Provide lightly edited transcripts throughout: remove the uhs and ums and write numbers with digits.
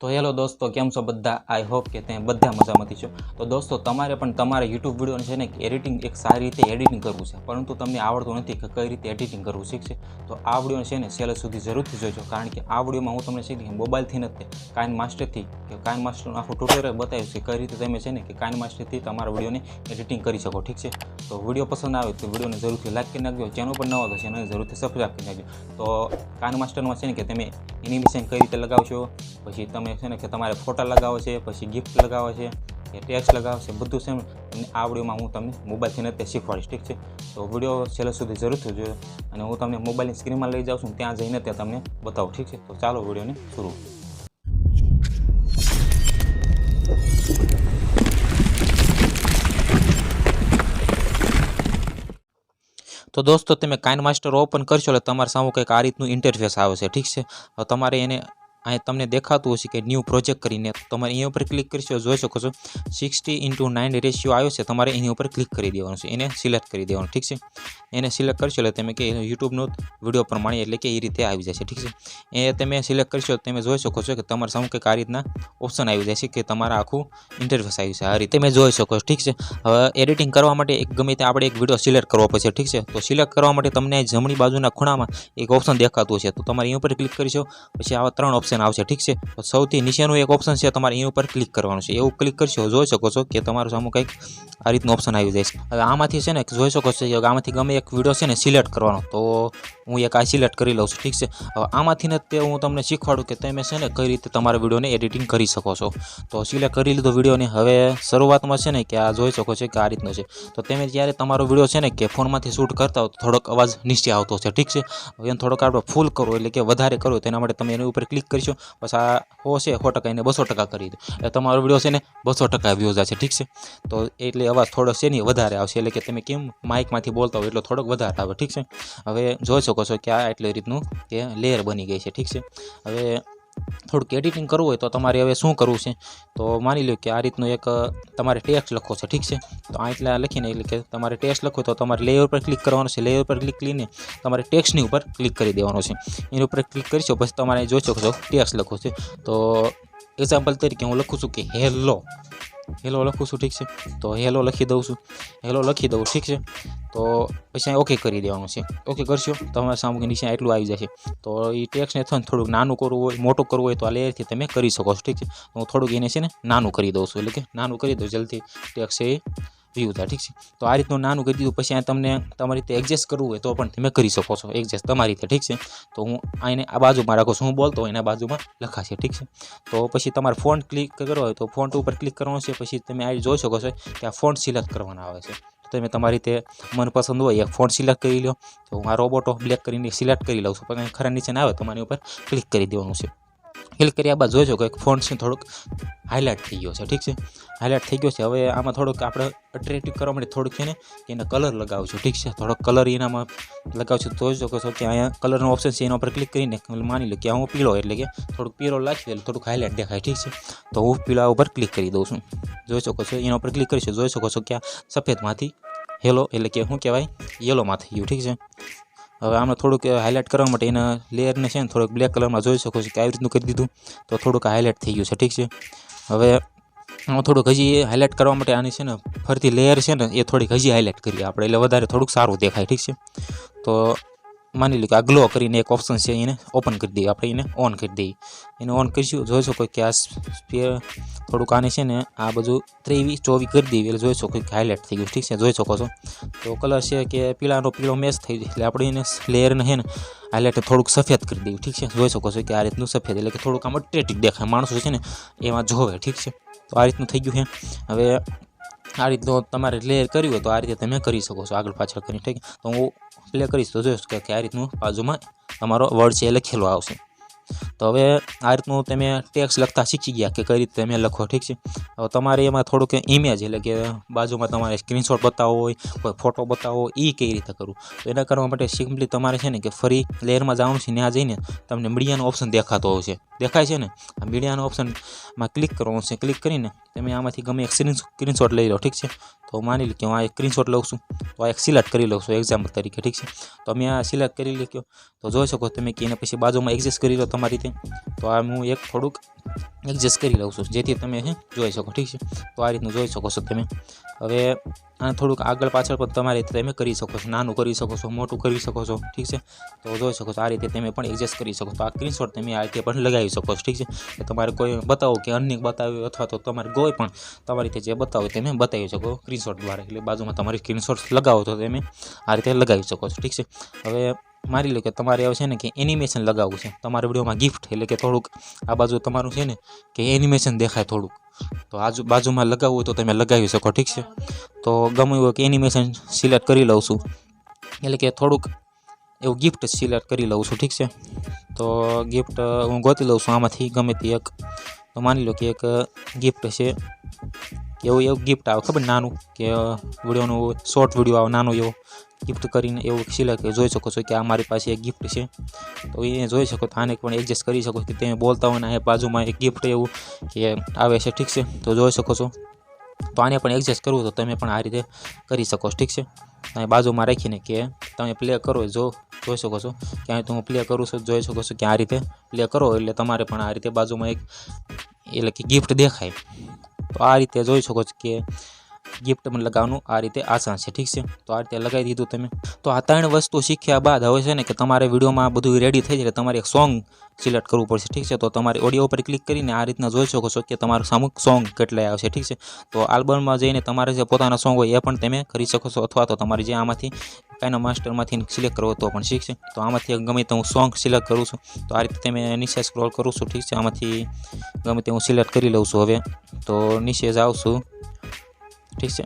तो हेलो दोस्तों केम छो बधा। आई होप के ते बधा मजामांथी छो। तो दोस्तों तमारे पण तमारा यूट्यूब विडियो छे ने एडिटिंग एक सारी रीते एडिटिंग करवुं छे, परंतु तमने आवडतुं नथी के कई रीते एडिटिंग करवुं शीख छे। तो आ विडियो छे ने छेल्ले सुधी जरूरथी जोजो, कारण के आ विडियोमां हुं तमने शीखी मोबाइलथी नथी काइनमास्टरथी के काइनमास्टरनुं आखुं ट्युटोरियल बताव्युं छे कई रीते तमे छे ने के काइनमास्टरथी तमारा विडियोने एडिटिंग करी शको। ठीक छे। तो विडियो पसंद आवे तो विडियोने जरूरथी लाइक करी नाखजो, चेनल पर नवा हो तो चेनलने जरूरथी सब्सक्राइब करी नाखजो। तो काइनमास्टरमां छे ने के तमे एनिमेशन कई रीते लगावशो, पछी तमे छे ने के तमारे फोटा लगावे छे, पछी गिफ्ट लगावे छे के टेक्स्ट लगावे छे, बधुं छे ने आ विडियोमां हुं तमने मोबाइलथी नथी शीखवाडीश। ठीक छे। तो विडियो छेल्ले सुधी जरूरथी जोजो अने हुं तमने मोबाइलनी स्क्रीनमां लई जाउं छुं, त्यां जईने त्यां तमने बतावुं। ठीक छे। तो चालो विडियोने शुरू। तो दोस्तों तमे काइनमास्टर ओपन करशो એટલે તમારા સામે કંઈક આ રીતનું ઇન્ટરફેસ આવે છે। ઠીક છે। હવે તમારે એને અહીં તમને દેખાતું હશે કે ન્યૂ પ્રોજેક્ટ કરીને તમારે અહીંયા ઉપર ક્લિક કરશો, જોઈ શકો છો 60:9 રેશિયો આવ્યો છે, તમારે એની ઉપર ક્લિક કરી દેવાનું છે, એને સિલેક્ટ કરી દેવાનું। ઠીક છે। એને સિલેક્ટ કરશો એટલે તમે કે યુટ્યુબનો વિડીયો પ્રમાણે એટલે કે એ રીતે આવી જશે। ઠીક છે। એ તમે સિલેક્ટ કરશો તમે જોઈ શકો છો કે તમારા સામે કંઈક આ રીતના ઓપ્શન આવી જશે કે તમારા આખું ઇન્ટરફેસ આવ્યું છે, આ રીતે તમે જોઈ શકો છો। ઠીક છે। હવે એડિટિંગ કરવા માટે એક ગમે તે આપણે એક વિડીયો સિલેક્ટ કરવો પડશે। ઠીક છે। તો સિલેક્ટ કરવા માટે તમને જમણી બાજુના ખૂણામાં એક ઓપ્શન દેખાતું હશે, તો તમારે અહીં ઉપર ક્લિક કરશો, પછી આવા ત્રણ ઓપ્શન આવશે। ઠીક છે। તો સૌથી નીચેનું એક ઓપ્શન છે, તમારે અહીં ઉપર ક્લિક કરવાનું છે। એવું ક્લિક કરશો જોઈ શકો છો કે તમારું સામે કંઈક આ રીતનું ઓપ્શન આવી જાય છે। હવે આમાંથી છે ને જોઈ શકો છો કે આમાંથી ગમે એક વિડીયો છે ને સિલેક્ટ કરવાનો, તો હું એક આ સિલેક્ટ કરી લઉં છું। ઠીક છે। હવે આમાંથી ને તે હું તમને શીખવાડું કે તમે છે ને કઈ રીતે તમારા વિડીયોને એડિટિંગ કરી શકો છો। તો સિલેક્ટ કરી લીધો વિડીયોને, હવે શરૂઆતમાં છે ને કે આ જોઈ શકો છો કે આ રીતનું છે। તો તમે જ્યારે તમારો વિડીયો છે ને કે ફોનમાંથી શૂટ કરતા હો તો થોડોક અવાજ નીચે આવતો છે। ઠીક છે। હવે એને થોડોક આપણે ફૂલ કરવો એટલે કે વધારે કરવો, તેના માટે તમે એની ઉપર ક્લિક કરશો, બસ આ 100% એને 200% કરી દો એટલે તમારો વિડીયો છે ને 200% વ્યૂઝ આવશે। ઠીક છે। તો એટલે અવાજ થોડો છે ને વધારે આવશે, એટલે કે તમે કેમ માઇકમાંથી બોલતા હોય એટલો થોડોક વધારે આવે। ઠીક છે। હવે જોઈ શકો છો કે આ એટલે રીતનું કે લેયર બની ગઈ છે। ઠીક છે। હવે થોડુંક એડિટિંગ કરવું હોય તો તમારે હવે શું કરવું છે, તો માની લો કે આ રીતનું એક તમારે ટેક્સ્ટ લખવો છે। ઠીક છે। તો આ એટલા લખીને એટલે કે તમારે ટેક્સ્ટ લખવો તો તમારે લેયર ઉપર ક્લિક કરવાનું છે। લેયર ઉપર ક્લિક કરીને તમારે ટેક્સ્ટની ઉપર ક્લિક કરી દેવાનું છે। એની ઉપર ક્લિક કરશો પછી તમારે જોઈ શકો છો ટેક્સ્ટ લખવો છે। તો એક્ઝામ્પલ તરીકે હું લખું છું કે હેલો લખું છું। ઠીક છે। તો હેલો લખી દઉં છું, હેલો લખી દઉં। ઠીક છે। તો પછી ઓકે કરી દેવાનું છે। ઓકે કરશો તમારા સામે નીચે એટલું આવી જશે। તો એ ટેક્સ્ટને થોડુંક નાનું કરવું હોય મોટું કરવું હોય તો આ લેયરથી તમે કરી શકો છો। ઠીક છે। હું થોડુંક એને છે ને નાનું કરી દઉં છું, એટલે કે નાનું કરી દઉં જલ્દી ટેક્સ્ટ એ વ્યૂ થાય। ઠીક છે। તો આ રીતનું નાનું કરી દીધું પછી આ તમને તમારી રીતે એડજસ્ટ કરવું હોય તો પણ તમે કરી શકો છો એડજસ્ટ તમારી રીતે। ઠીક છે। તો હું આને આ બાજુમાં રાખું છું, હું બોલતો હોય એના બાજુમાં લખાશે। ઠીક છે। તો પછી તમારે ફોન્ટ ક્લિક કરવો હોય તો ફોન્ટ ઉપર ક્લિક કરવાનું છે, પછી તમે આ જોઈ શકો છો કે આ ફોન્ટ સિલેક્ટ કરવાના આવે છે। તમે તમારી રીતે મનપસંદ હોય એક ફોન્ટ સિલેક્ટ કરી લો, તો હું આ રોબોટો બ્લેક કરીને સિલેક્ટ કરી લઉં છું, પણ ખરા નીચે ના આવે તો મારી ઉપર ક્લિક કરી દેવાનું છે। ક્લિક કર્યા બાદ જોઈ શકો એક ફોન્ટ છે થોડુંક હાઇલાઇટ થઈ ગયો છે। ઠીક છે। હાઇલાઇટ થઈ ગયો છે। હવે આમાં થોડુંક આપણે અટ્રેક્ટિવ કરવા માટે થોડુંક છે ને કે એને કલર લગાવશું। ઠીક છે। થોડોક કલર એનામાં લગાવશું, જોઈ શકો છો કે અહીંયા કલરનો ઓપ્શન છે, એના ઉપર ક્લિક કરીને માની લો કે હું પીળો એટલે કે થોડુંક પીળો લાગશે એટલે થોડુંક હાઇલાઇટ દેખાય। ઠીક છે। તો હું પીળા ઉપર ક્લિક કરી દઉં છું, જોઈ શકો છો એના ઉપર ક્લિક કરીશું, જોઈ શકો છો કે આ સફેદમાંથી હેલો એટલે કે શું કહેવાય યલોમાં થઈ ગયું। ઠીક છે। હવે આમાં થોડુંક હાઇલાઇટ કરવા માટે એના લેયરને છે ને થોડુંક બ્લેક કલરમાં જોઈ શકો છો કે આવી રીતનું કરી દીધું, તો થોડુંક હાઇલાઇટ થઈ ગયું છે। ઠીક છે। હવે આમાં થોડુંક હજી હાઇલાઇટ કરવા માટે આની છે ને ફરતી લેયર છે ને એ થોડીક હજી હાઇલાઇટ કરીએ આપણે, એટલે વધારે થોડુંક સારું દેખાય। ઠીક છે। તો માની લો કે આ ગ્લો કરીને એક ઓપ્શન છે, એને ઓપન કરી દઈએ, આપણે એને ઓન કરી દઈએ। એને ઓન કરીશું, જોઈ શકો કે આ થોડુંક આને છે ને આ બધું 23-24 કરી દઈએ એટલે જોઈ શકો કે હાઇલાઇટ થઈ ગયું। ઠીક છે। જોઈ શકો છો તો કલર છે કે પીળો મેચ થઈ જાય એટલે આપણે એને લેયરને છે ને હાઇલાઇટ થોડુંક સફેદ કરી દઈએ। ઠીક છે। જોઈ શકો છો કે આ રીતનું સફેદ એટલે કે થોડુંક આમ અટ્રેક્ટિવ દેખાય, માણસો છે ને એમાં જોવે। ઠીક છે। તો આ રીતનું થઈ ગયું છે। હવે આ રીતનું તમારે લેયર કર્યું હોય તો આ રીતે તમે કરી શકો છો આગળ પાછળ કરીને। ઠીક તો હું પ્લે કરીશ તો જોઈશ કે આ રીતનું બાજુમાં તમારો વર્ડ છે એ લખેલો આવશે। તો હવે આ રીતનું તમે ટેક્સ્ટ લખતા શીખી ગયા કે કઈ રીતે તમે લખો। ઠીક છે। હવે તમારે એમાં થોડુંક ઇમેજ એટલે કે બાજુમાં તમારે સ્ક્રીનશોટ બતાવવો હોય, કોઈ ફોટો બતાવવો હોય, એ કઈ રીતે કરવું, તો એના કરવા માટે સિમ્પલી તમારે છે ને કે ફરી લેયરમાં જવાનું છે, ત્યાં જઈને તમને મીડિયાનો ઓપ્શન દેખાતો હોય છે, દેખાય છે ને આ મીડિયાનો ઓપ્શનમાં ક્લિક કરવાનું છે। ક્લિક કરીને તમે આમાંથી ગમે એક સ્ક્રીનશોટ લઈ લો। ઠીક છે। તો માની લો કે હું આ એક સ્ક્રીનશોટ લઉં છું, તો આ એક સિલેક્ટ કરી લઉં છું એક્ઝામ્પલ તરીકે। ઠીક છે। તો મેં આ સિલેક્ટ કરી લીધો, તો જોઈ શકો તમે કે એને પછી બાજુમાં એડજસ્ટ કરી લો તમારે તમારી રીતે. તો આ હું એક થોડુંક એડજસ્ટ કરી લઉં છું જેથી તમે જોઈ શકો. ઠીક છે, તો આ રીતનું જોઈ શકો છો તમે. હવે આને થોડુંક આગળ પાછળ પણ તમારી રીતે તમે કરી શકો છો, નાનું કરી શકો છો, મોટું કરી શકો છો. ઠીક છે, તો જોઈ શકો છો આ રીતે તમે પણ એડજસ્ટ કરી શકો. તો આ સ્ક્રીનશોટ તમે આ રીતે પણ લગાવી શકો છો. ઠીક છે, કે તમારે કોઈ બતાવો કે અન્ય બતાવ્યું અથવા તો તમારે કોઈ પણ તમારી રીતે જે બતાવો તમે બતાવી શકો સ્ક્રીનશોટ દ્વારા. એટલે બાજુમાં તમારી સ્ક્રીનશોટ લગાવો તો તમે આ રીતે લગાવી શકો છો. ઠીક છે, હવે મારી લો કે તમારે આવે છે ને કે એનિમેશન લગાવવું છે તમારા વિડીયોમાં, ગિફ્ટ એટલે કે થોડુંક આ બાજુ તમારું છે ને કે એનિમેશન દેખાય થોડુંક, તો બાજુમાં લગાવવું હોય તો તમે લગાવી શકો. ઠીક છે, તો ગમે એવું કે એનિમેશન સિલેક્ટ કરી લઉં છું, એટલે કે થોડુંક એવું ગિફ્ટ સિલેક્ટ કરી લઉં છું. ઠીક છે, તો ગિફ્ટ હું ગોતી લઉં છું આમાંથી ગમે તે એક. તો માની લો કે એક ગિફ્ટ છે, એવું ગિફ્ટ આવે ખબર નાનું કે વિડીયોનું શોર્ટ વિડીયો આવે નાનો એવો ગિફ્ટ કરીને એવું સિલેક્ટ જોઈ શકો છો કે આ મારી પાસે એક ગિફ્ટ છે. તો એ જોઈ શકો તો આને પણ એડજસ્ટ કરી શકો કે તમે બોલતા હોય ને આ બાજુમાં એક ગિફ્ટ એવું કે આવે છે. ઠીક છે, તો જોઈ શકો છો. તો આને પણ એડજસ્ટ કરવું તો તમે પણ આ રીતે કરી શકો. ઠીક છે, તમે બાજુમાં રાખીને કે તમે પ્લે કરો જોઈ શકો છો કે અહીં તો હું પ્લે કરું છું, જોઈ શકો છો કે આ રીતે પ્લે કરો એટલે તમારે પણ આ રીતે બાજુમાં એક એટલે કે ગિફ્ટ દેખાય. તો આ રીતે જોઈ શકો છો કે ગિફ્ટ પણ લગાવવાનું આ રીતે આસાન છે. ઠીક છે, તો આ રીતે લગાવી દીધું તમે. તો આ 3 વસ્તુ શીખ્યા બાદ હવે છે ને કે તમારે વિડીયોમાં બધું રેડી થઈ જાય તમારે એક સોંગ સિલેક્ટ કરવું પડશે. ઠીક છે, તો તમારે ઓડિયો ઉપર ક્લિક કરીને આ રીતના જોઈ શકો છો કે તમારું સામુક સોંગ કેટલાય આવશે. ઠીક છે, તો આલ્બમમાં જઈને તમારે જે પોતાના સોંગ હોય એ પણ તમે કરી શકો છો, અથવા તો તમારે જે આમાંથી કાઇનેમાસ્ટરમાંથી સિલેક્ટ કરવો તો પણ. ઠીક છે, તો આમાંથી ગમે તે હું સોંગ સિલેક્ટ કરું છું, તો આ રીતે તમે નીચે સ્ક્રોલ કરું છું. ઠીક છે, આમાંથી ગમે તે હું સિલેક્ટ કરી લઉં છું. હવે તો નીચે જાઉં છું. ઠીક છે,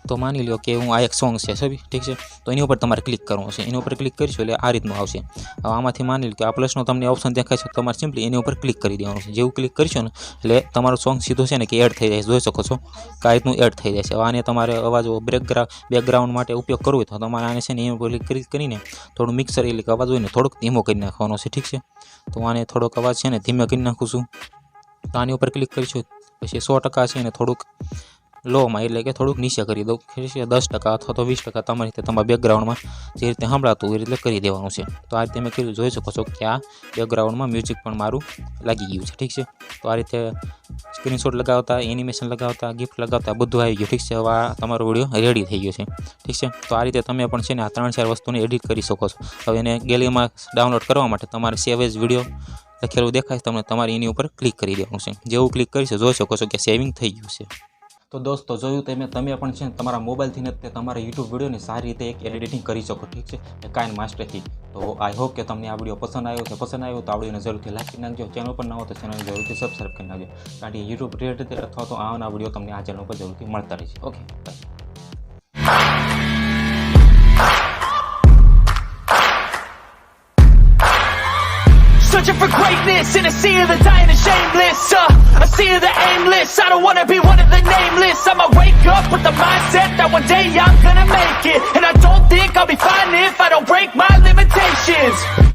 તો માની લો કે હું આ એક સોંગ છે સબી. ઠીક છે, તો એની ઉપર તમારે ક્લિક કરવું છે. એની ઉપર ક્લિક કરીશું એટલે આ રીતનું આવશે. હવે આમાંથી માની લો કે આ પ્લસનો તમને ઓપ્શન દેખાય છે, તમારે સિમ્પલી એની ઉપર ક્લિક કરી દેવાનું છે. જેવું ક્લિક કરશો ને એટલે તમારું સોંગ સીધું છે ને કે એડ થઈ જાય, જોઈ શકો છો કે આ રીતનું એડ થઈ જાય છે. હવે આને તમારે અવાજ બેકગ્રાઉન્ડ માટે ઉપયોગ કરવો હોય તો તમારે આને છે ને એની ઉપર ક્લિક કરીને થોડું મિક્સર એટલે કે અવાજ હોય ને થોડોક ધીમો કરી નાખવાનો છે. ઠીક છે, તો આને થોડોક અવાજ છે ને ધીમે કરી નાખું છું. તો આની ઉપર ક્લિક કરીશું પછી 100% છે ને થોડુંક લોમાં એટલે કે થોડુંક નીચે કરી દઉં. 10% અથવા તો 20% તમારી રીતે તમારા બેકગ્રાઉન્ડમાં જે રીતે સંભળાતું હોય એટલે કરી દેવાનું છે. તો આ રીતે મેં કર્યું, જોઈ શકો છો કે આ બેકગ્રાઉન્ડમાં મ્યુઝિક પણ મારું લાગી ગયું છે. ઠીક છે, તો આ રીતે સ્ક્રીનશોટ લગાવતા, એનિમેશન લગાવતા, ગિફ્ટ લગાવતા બધું આવી ગયું. ઠીક છે, હવે આ તમારો વિડીયો રેડી થઈ ગયો છે. ઠીક છે, તો આ રીતે તમે પણ છે ને આ 3-4 વસ્તુને એડિટ કરી શકો છો. હવે એને ગેલેરીમાં ડાઉનલોડ કરવા માટે તમારે સેવ એઝ વિડીયો લખેલું દેખાય તમને, તમારે એની ઉપર ક્લિક કરી દેવાનું છે. જેવું ક્લિક કરીશું જોઈ શકો છો કે સેવિંગ થઈ ગયું છે. તો દોસ્તો જોયું તમે પણ છે ને તમારા મોબાઈલથી ને તમારા યુટ્યુબ વિડીયોને સારી રીતે એક એડિટિંગ કરી શકો. ઠીક છે, કાઇનેમાસ્ટરથી. તો આઈ હોપ કે તમને આ વિડીયો પસંદ આવ્યો તો આ વિડીયોને જરૂરથી લાઈક કરી નાખજો. ચેનલ પર ન હોય તો ચેનલને જરૂરથી સબસ્ક્રાઈબ કરી નાખજો, કારણ કે યુટ્યુબ રિલેટેડ અથવા તો આવાના વિડીયો તમને આ ચેનલ પર જરૂરથી મળતા રહેશે. Okay. Searching for greatness in a sea of the dying and shameless, a sea of the aimless. I don't wanna be one of the nameless. I'ma wake up with the mindset that one day I'm gonna make it, and I don't think I'll be fine if I don't break my limitations.